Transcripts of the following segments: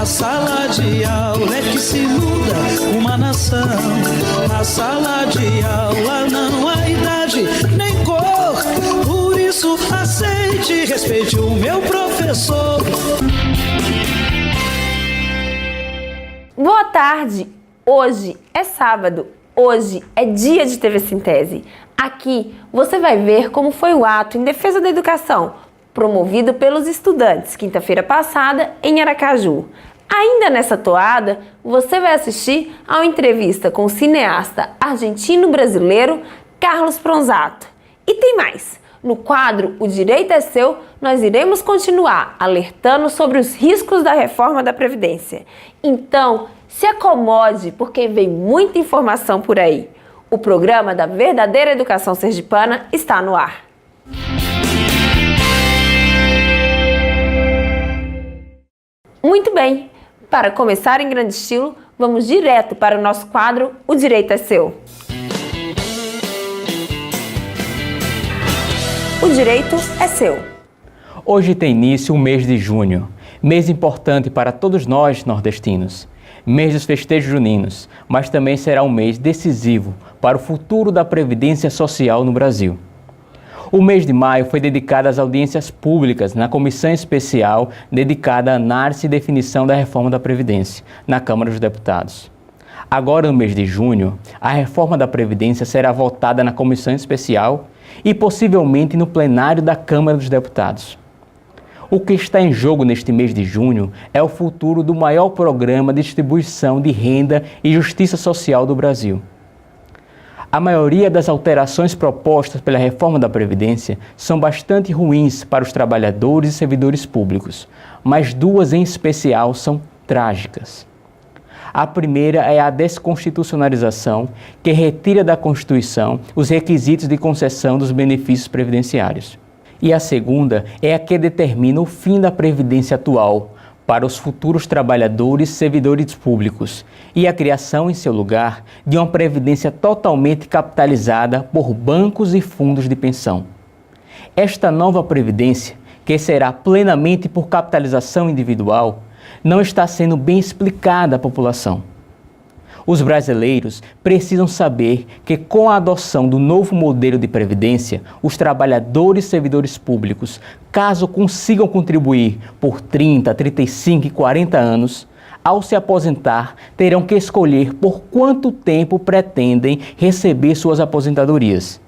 Na sala de aula é que se muda uma nação. Na sala de aula não há idade nem cor. Por isso aceite e respeite o meu professor. Boa tarde! Hoje é sábado, hoje é dia de TV Sintese. Aqui você vai ver como foi o ato em defesa da educação, promovido pelos estudantes quinta-feira passada em Aracaju. Ainda nessa toada, você vai assistir a uma entrevista com o cineasta argentino-brasileiro Carlos Pronzatto. E tem mais! No quadro O Direito é Seu, nós iremos continuar alertando sobre os riscos da reforma da Previdência. Então, se acomode, porque vem muita informação por aí. O programa da Verdadeira Educação Sergipana está no ar. Muito bem, para começar em grande estilo, vamos direto para o nosso quadro O Direito é Seu. O direito é seu. Hoje tem início o mês de junho, mês importante para todos nós nordestinos. Mês dos festejos juninos, mas também será um mês decisivo para o futuro da Previdência Social no Brasil. O mês de maio foi dedicado às audiências públicas na Comissão Especial dedicada à análise e definição da reforma da Previdência, na Câmara dos Deputados. Agora, no mês de junho, a reforma da Previdência será votada na Comissão Especial e possivelmente no plenário da Câmara dos Deputados. O que está em jogo neste mês de junho é o futuro do maior programa de distribuição de renda e justiça social do Brasil. A maioria das alterações propostas pela reforma da Previdência são bastante ruins para os trabalhadores e servidores públicos, mas duas em especial são trágicas. A primeira é a desconstitucionalização, que retira da Constituição os requisitos de concessão dos benefícios previdenciários. E a segunda é a que determina o fim da Previdência atual para os futuros trabalhadores e servidores públicos e a criação, em seu lugar, de uma Previdência totalmente capitalizada por bancos e fundos de pensão. Esta nova Previdência, que será plenamente por capitalização individual, não está sendo bem explicada à população. Os brasileiros precisam saber que, com a adoção do novo modelo de previdência, os trabalhadores e servidores públicos, caso consigam contribuir por 30, 35 e 40 anos, ao se aposentar, terão que escolher por quanto tempo pretendem receber suas aposentadorias.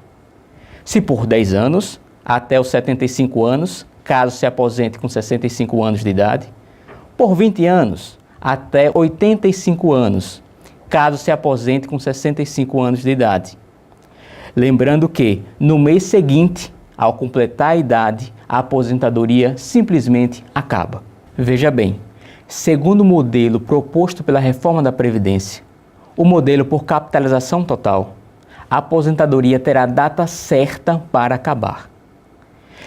Se por 10 anos, até os 75 anos, caso se aposente com 65 anos de idade, por 20 anos, até 85 anos, caso se aposente com 65 anos de idade. Lembrando que, no mês seguinte, ao completar a idade, a aposentadoria simplesmente acaba. Veja bem, segundo o modelo proposto pela reforma da Previdência, o modelo por capitalização total, a aposentadoria terá data certa para acabar.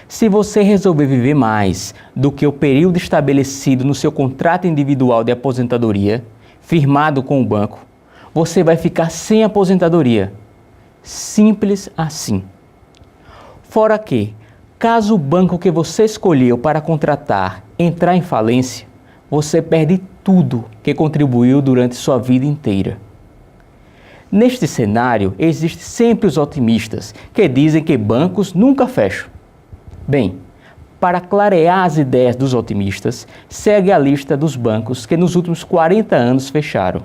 Se você resolver viver mais do que o período estabelecido no seu contrato individual de aposentadoria, firmado com o banco, você vai ficar sem aposentadoria. Simples assim. Fora que, caso o banco que você escolheu para contratar entrar em falência, você perde tudo que contribuiu durante sua vida inteira. Neste cenário, existem sempre os otimistas que dizem que bancos nunca fecham. Bem, para clarear as ideias dos otimistas, segue a lista dos bancos que nos últimos 40 anos fecharam.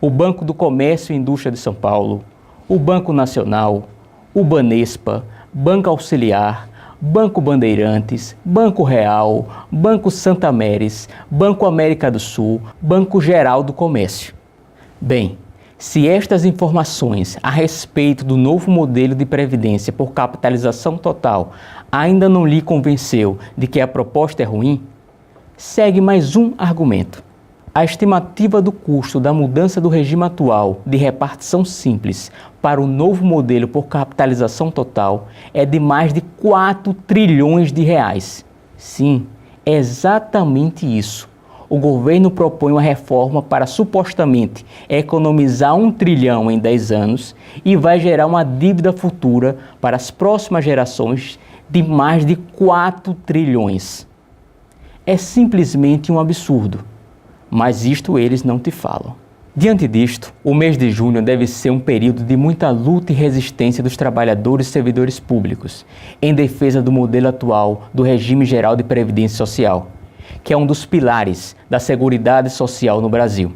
O Banco do Comércio e Indústria de São Paulo, o Banco Nacional, o Banespa, Banco Auxiliar, Banco Bandeirantes, Banco Real, Banco Santameres, Banco América do Sul, Banco Geral do Comércio. Bem, se estas informações a respeito do novo modelo de previdência por capitalização total ainda não lhe convenceu de que a proposta é ruim, segue mais um argumento. A estimativa do custo da mudança do regime atual de repartição simples para o novo modelo por capitalização total é de mais de 4 trilhões de reais. Sim, é exatamente isso. O governo propõe uma reforma para supostamente economizar 1 trilhão em 10 anos e vai gerar uma dívida futura para as próximas gerações de mais de 4 trilhões. É simplesmente um absurdo. mas isto eles não te falam. Diante disto, o mês de junho deve ser um período de muita luta e resistência dos trabalhadores e servidores públicos em defesa do modelo atual do Regime Geral de Previdência Social, que é um dos pilares da Seguridade Social no Brasil.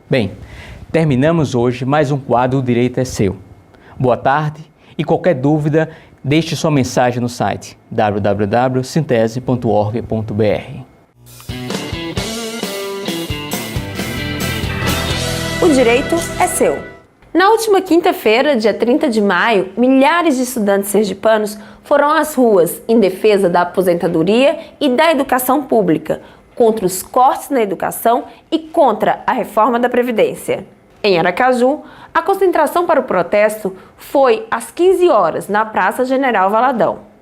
Bem, terminamos hoje mais um quadro O Direito é Seu. Boa tarde e qualquer dúvida, deixe sua mensagem no site www.sintese.org.br. O direito é seu. Na última quinta-feira, dia 30 de maio, milhares de estudantes sergipanos foram às ruas em defesa da aposentadoria e da educação pública, contra os cortes na educação e contra a reforma da Previdência. Em Aracaju, a concentração para o protesto foi às 15 horas na Praça General Valadão.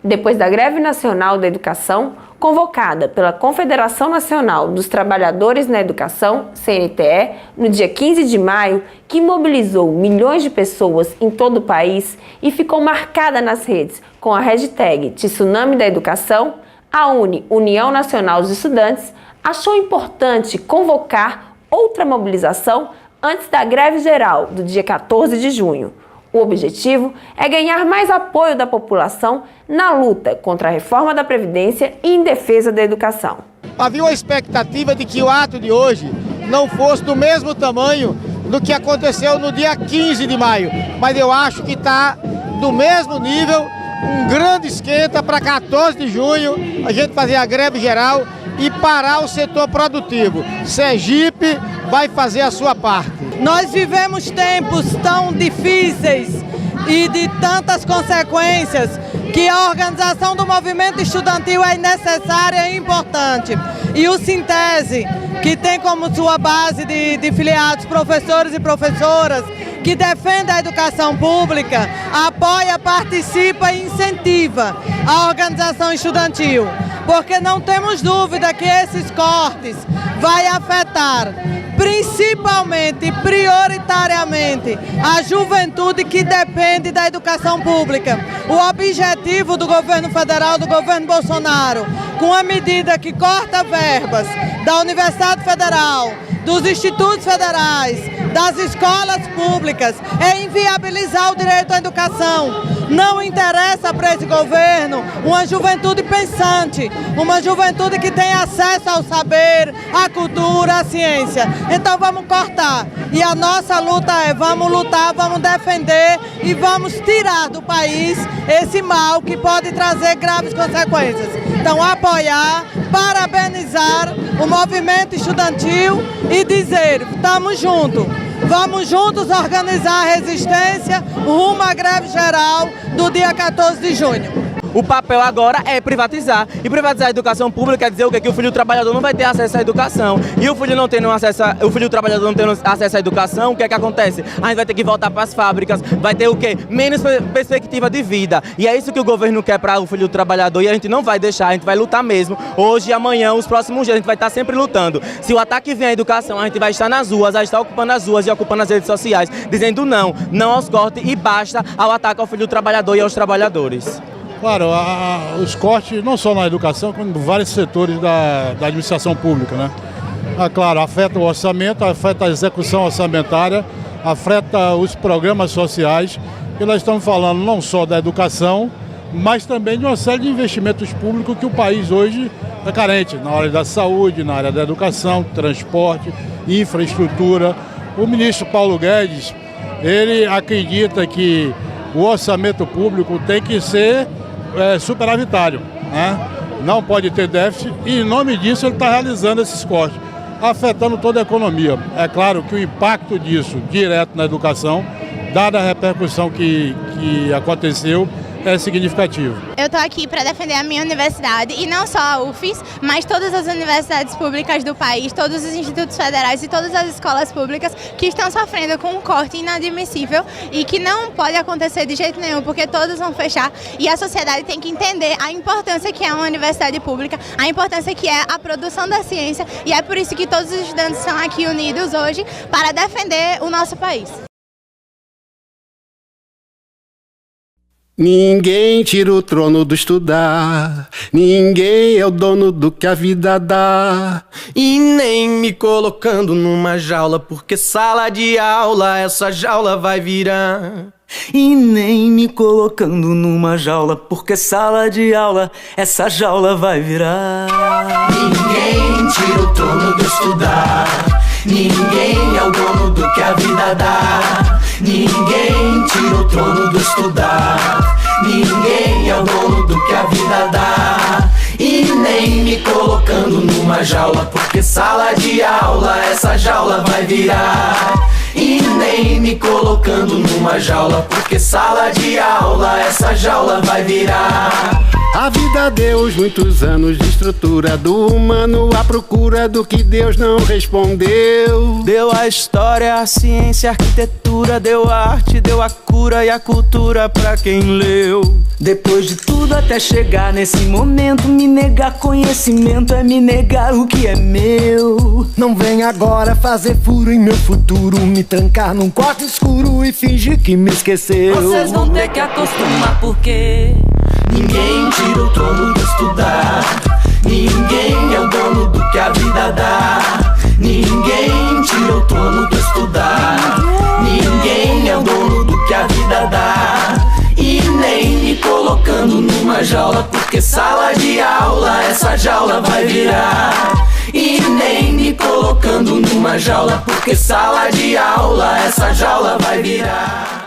Depois da greve nacional da educação, convocada pela Confederação Nacional dos Trabalhadores na Educação, CNTE, no dia 15 de maio, que mobilizou milhões de pessoas em todo o país e ficou marcada nas redes com a hashtag Tsunami da Educação, a União Nacional dos Estudantes achou importante convocar outra mobilização antes da greve geral do dia 14 de junho. O objetivo é ganhar mais apoio da população na luta contra a reforma da Previdência e em defesa da educação. Havia uma expectativa de que o ato de hoje não fosse do mesmo tamanho do que aconteceu no dia 15 de maio, mas eu acho que está do mesmo nível, um grande esquenta para 14 de junho, a gente fazer a greve geral e parar o setor produtivo. Sergipe vai fazer a sua parte. Nós vivemos tempos tão difíceis e de tantas consequências que a organização do movimento estudantil é necessária e importante. E o Sintese, que tem como sua base de filiados professores e professoras que defendem a educação pública, apoia, participa e incentiva a organização estudantil. Porque não temos dúvida que esses cortes vai afetar principalmente e prioritariamente a juventude que depende da educação pública. O objetivo do governo federal, do governo Bolsonaro, com a medida que corta verbas da Universidade Federal, dos institutos federais, das escolas públicas, é inviabilizar o direito à educação. Não interessa para esse governo uma juventude pensante, uma juventude que tem acesso ao saber, à cultura, à ciência. Então vamos cortar. E a nossa luta é, vamos lutar, vamos defender e vamos tirar do país esse mal que pode trazer graves consequências. Então apoiar, parabenizar o movimento estudantil e dizer, estamos juntos. Vamos juntos organizar a resistência rumo à greve geral do dia 14 de junho. O papel agora é privatizar. E privatizar a educação pública quer dizer o quê? Que o filho do trabalhador não vai ter acesso à educação. E o filho do trabalhador não tendo acesso à educação, o que é que acontece? A gente vai ter que voltar para as fábricas, vai ter o quê? Menos perspectiva de vida. E é isso que o governo quer para o filho do trabalhador e a gente não vai deixar, a gente vai lutar mesmo. Hoje, amanhã, os próximos dias, a gente vai estar sempre lutando. Se o ataque vier à educação, a gente vai estar nas ruas, vai estar ocupando as ruas e ocupando as redes sociais, dizendo não aos cortes e basta ao ataque ao filho do trabalhador e aos trabalhadores. Claro, os cortes não só na educação, como em vários setores da administração pública, né? Claro, afeta o orçamento, afeta a execução orçamentária, afeta os programas sociais, que nós estamos falando não só da educação, mas também de uma série de investimentos públicos que o país hoje é carente, na área da saúde, na área da educação, transporte, infraestrutura. O ministro Paulo Guedes, ele acredita que o orçamento público tem que ser superavitário, né? Não pode ter déficit e, em nome disso, ele está realizando esses cortes, afetando toda a economia. É claro que o impacto disso, direto na educação, dada a repercussão que aconteceu, é significativo. Eu estou aqui para defender a minha universidade e não só a UFES, mas todas as universidades públicas do país, todos os institutos federais e todas as escolas públicas que estão sofrendo com um corte inadmissível e que não pode acontecer de jeito nenhum, porque todos vão fechar e a sociedade tem que entender a importância que é uma universidade pública, a importância que é a produção da ciência e é por isso que todos os estudantes estão aqui unidos hoje para defender o nosso país. Ninguém tira o trono do estudar, ninguém é o dono do que a vida dá. E nem me colocando numa jaula, porque sala de aula essa jaula vai virar. E nem me colocando numa jaula, porque sala de aula essa jaula vai virar. Ninguém tira o trono do estudar, ninguém é o dono do que a vida dá. Ninguém tira o trono do estudar, ninguém é o dono do que a vida dá. E nem me colocando numa jaula, porque sala de aula essa jaula vai virar. E nem me colocando numa jaula, porque sala de aula essa jaula vai virar. A vida deu os muitos anos de estrutura do humano à procura do que Deus não respondeu. Deu a história, a ciência, a arquitetura, deu a arte, deu a cura e a cultura pra quem leu. Depois de tudo até chegar nesse momento, me negar conhecimento é me negar o que é meu. Não vem agora fazer furo em meu futuro, me trancar num quarto escuro e fingir que me esqueceu. Vocês vão ter que acostumar porque ninguém tira o trono de estudar, ninguém é o dono do que a vida dá. Ninguém tira o trono de estudar, ninguém é o dono do que a vida dá. E nem me colocando numa jaula, porque sala de aula essa jaula vai virar. E nem me colocando numa jaula, porque sala de aula essa jaula vai virar.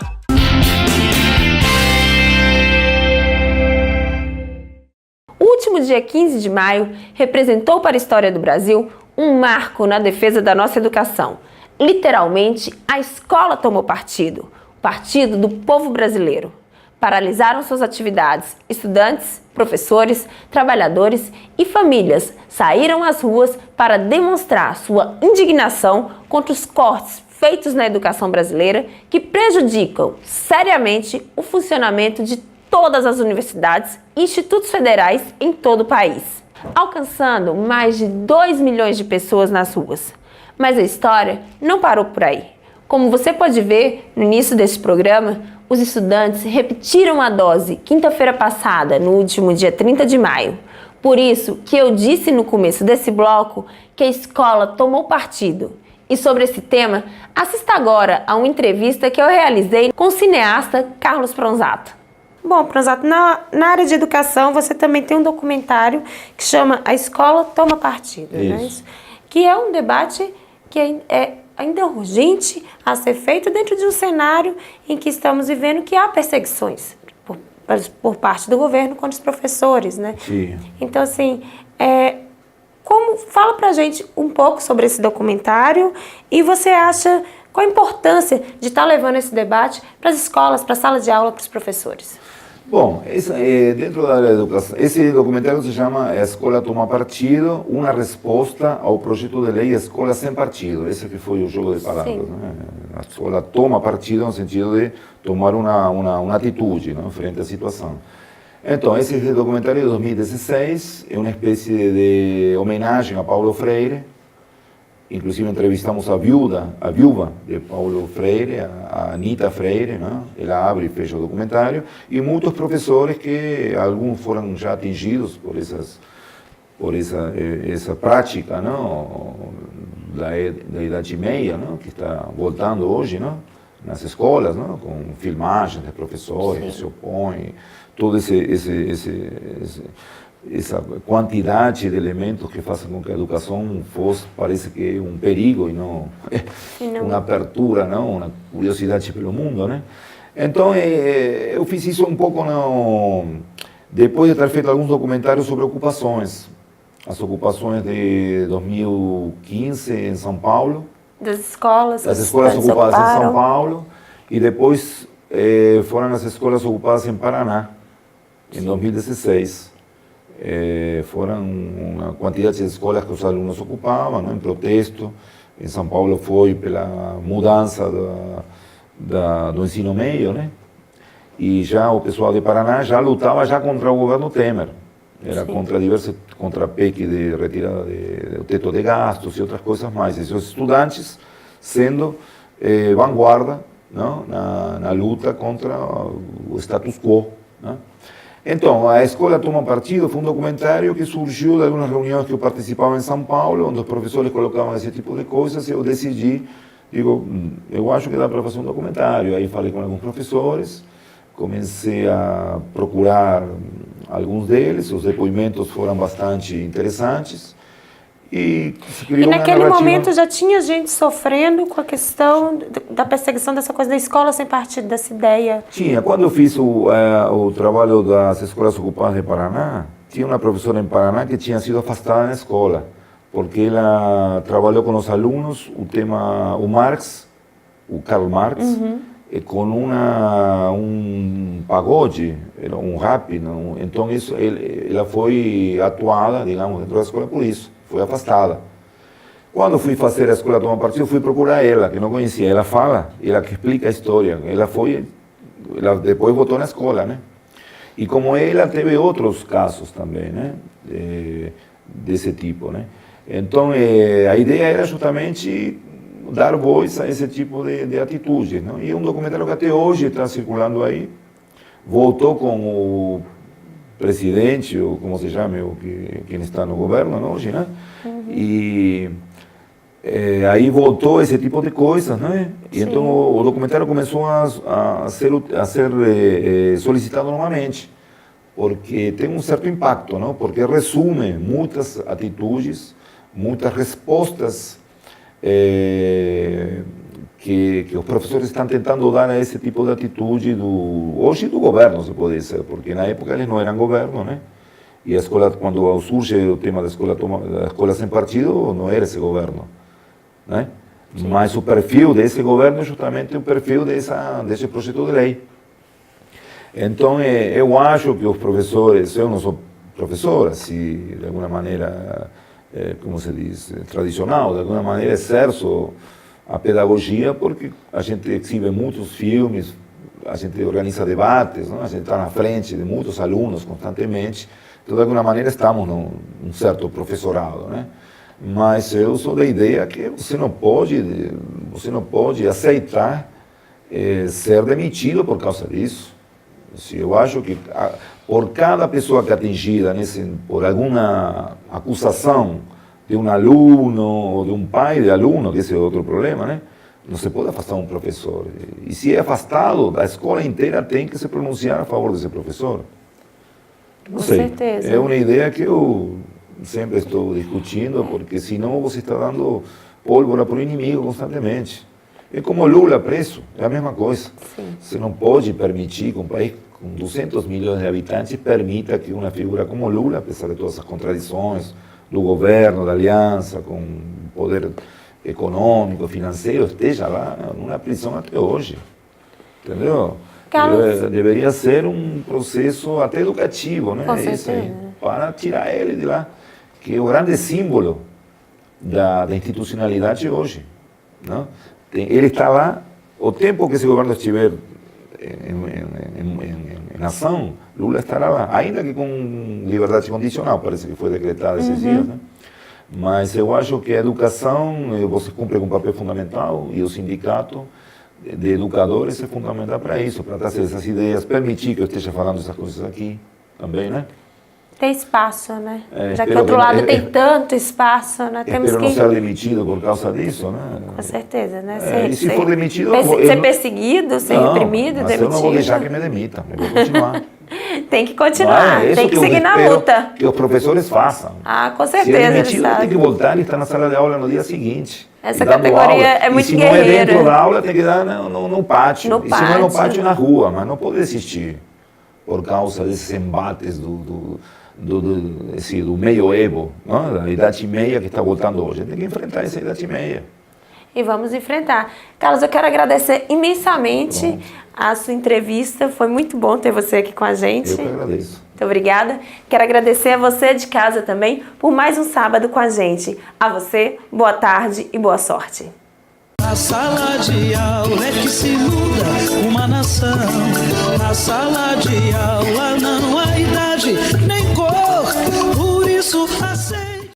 O último dia 15 de maio representou para a história do Brasil um marco na defesa da nossa educação. Literalmente, a escola tomou partido, o partido do povo brasileiro. Paralisaram suas atividades. Estudantes, professores, trabalhadores e famílias saíram às ruas para demonstrar sua indignação contra os cortes feitos na educação brasileira que prejudicam seriamente o funcionamento de todas as universidades e institutos federais em todo o país, alcançando mais de 2 milhões de pessoas nas ruas. Mas a história não parou por aí. Como você pode ver no início deste programa, os estudantes repetiram a dose quinta-feira passada, no último dia 30 de maio. Por isso que eu disse no começo desse bloco que a escola tomou partido. E sobre esse tema, assista agora a uma entrevista que eu realizei com o cineasta Carlos Pronzato. Bom, Pronzato, na área de educação você também tem um documentário que chama A Escola Toma Partido, né? Que é um debate que é ainda urgente a ser feito dentro de um cenário em que estamos vivendo que há perseguições por parte do governo contra os professores, né? Sim. Então, assim, fala pra gente um pouco sobre esse documentário e você acha qual a importância de estar levando esse debate para as escolas, para a sala de aula, para os professores? Bom, dentro da área da educação, esse documentário se chama A Escola Toma Partido, uma resposta ao projeto de lei Escola Sem Partido. Esse que foi o jogo de palavras. Né? A escola toma partido no sentido de tomar uma atitude, né, frente à situação. Então, esse documentário de 2016 é uma espécie de homenagem a Paulo Freire. Inclusive entrevistamos a viúva de Paulo Freire, a Anita Freire, né? Ela abre e fecha o documentário, e muitos professores que alguns foram já atingidos por essa prática, não? Da Idade Meia, não? Que está voltando hoje, não? Nas escolas, não? Com filmagens de professores que se opõem, todo essa quantidade de elementos que fazem com que a educação parece que é um perigo e não uma abertura, não, uma curiosidade pelo mundo, né? Então eu fiz isso um pouco depois de ter feito alguns documentários sobre ocupações, as ocupações de 2015 em São Paulo, das escolas ocupadas em São Paulo, e depois foram as escolas ocupadas em Paraná em 2016. Foram uma quantidade de escolas que os alunos ocupavam, né, em protesto. Em São Paulo foi pela mudança do ensino médio, né? E já o pessoal de Paraná já lutava contra o governo Temer. Era contra a PEC de retirada do teto de gastos e outras coisas mais. Esses estudantes sendo vanguarda não? Na luta contra o status quo. Não? Então, a Escola Toma Partido foi um documentário que surgiu de algumas reuniões que eu participava em São Paulo, onde os professores colocavam esse tipo de coisas, e eu decidi, eu acho que dá para fazer um documentário. Aí falei com alguns professores, comecei a procurar alguns deles, os depoimentos foram bastante interessantes. E naquele momento já tinha gente sofrendo com a questão da perseguição dessa coisa da escola sem partido, dessa ideia? Tinha. Quando eu fiz o trabalho das escolas ocupadas de Paraná, tinha uma professora em Paraná que tinha sido afastada da escola, porque ela trabalhou com os alunos o Marx, o Karl Marx, com um pagode, um rap. Não? Então ela foi atuada, digamos, dentro da escola por isso. Foi afastada. Quando fui fazer a Escola Toma Partido, eu fui procurar ela, que não conhecia. Ela fala, ela que explica a história. Ela depois voltou na escola, né? E como ela, teve outros casos também, né? Desse tipo, né? Então, a ideia era justamente dar voz a esse tipo de atitude, não? E é um documentário que até hoje está circulando aí. Voltou com o presidente, ou como se chame, quem está no governo hoje, né? E aí voltou esse tipo de coisas, né? E então o documentário começou a ser solicitado novamente, porque tem um certo impacto, não? Porque resume muitas atitudes, muitas respostas que os professores estão tentando dar a esse tipo de atitude hoje do governo, se pode dizer, porque na época eles não eram governo, né? E a escola, quando surge o tema da escola sem partido, não era esse governo, né? Mas o perfil desse governo é justamente o perfil desse projeto de lei. Então, eu acho que os professores, eu não sou professor, assim, de alguma maneira, como se diz, tradicional, de alguma maneira exerço a pedagogia, porque a gente exibe muitos filmes, a gente organiza debates, não? A gente está na frente de muitos alunos constantemente, então de alguma maneira estamos num certo professorado, né? Mas eu sou da ideia que você não pode aceitar ser demitido por causa disso. Eu acho que por cada pessoa que é atingida por alguma acusação de um aluno ou de um pai de aluno, que esse é outro problema, né? Não se pode afastar um professor. E se é afastado, a escola inteira tem que se pronunciar a favor desse professor. Não sei. Com certeza. É uma ideia que eu sempre estou discutindo, porque senão você está dando pólvora para o inimigo constantemente. É como Lula preso, é a mesma coisa. Sim. Você não pode permitir que um país com 200 milhões de habitantes permita que uma figura como Lula, apesar de todas as contradições do governo, da aliança, com poder econômico, financeiro, esteja lá numa prisão até hoje. Entendeu? Deveria ser um processo até educativo, né? Isso aí, para tirar ele de lá, que é o grande símbolo da institucionalidade hoje. Não? Ele está lá, o tempo que esse governo estiver em ação, Lula estará lá, ainda que com liberdade condicional, parece que foi decretada esses dias, né? Mas eu acho que a educação, você cumpre com um papel fundamental, e o sindicato de educadores é fundamental para isso, para trazer essas ideias, permitir que eu esteja falando essas coisas aqui também, né? Tem espaço, né? Já que do outro lado tem tanto espaço, né? Temos que não ser demitido por causa disso, né? Com certeza, né? E se for demitido... Ser perseguido, ser reprimido, demitido. Eu não vou deixar que me demita, eu vou continuar. Tem que continuar, tem que seguir na luta. Que os professores façam. Ah, com certeza. Se é demitido, tem que voltar e estar na sala de aula no dia seguinte. Essa categoria é muito guerreira. E se não é dentro da aula, tem que dar no pátio. E se não é no pátio, na rua, mas não pode desistir por causa desses embates do meio-evo, da idade meia que está voltando hoje. Tem que enfrentar essa idade meia. E vamos enfrentar. Carlos, eu quero agradecer imensamente a sua entrevista. Foi muito bom ter você aqui com a gente. Eu que agradeço. Muito obrigada. Quero agradecer a você de casa também por mais um sábado com a gente. A você, boa tarde e boa sorte. Na sala de aula é que se muda uma nação. Na sala de aula não há idade.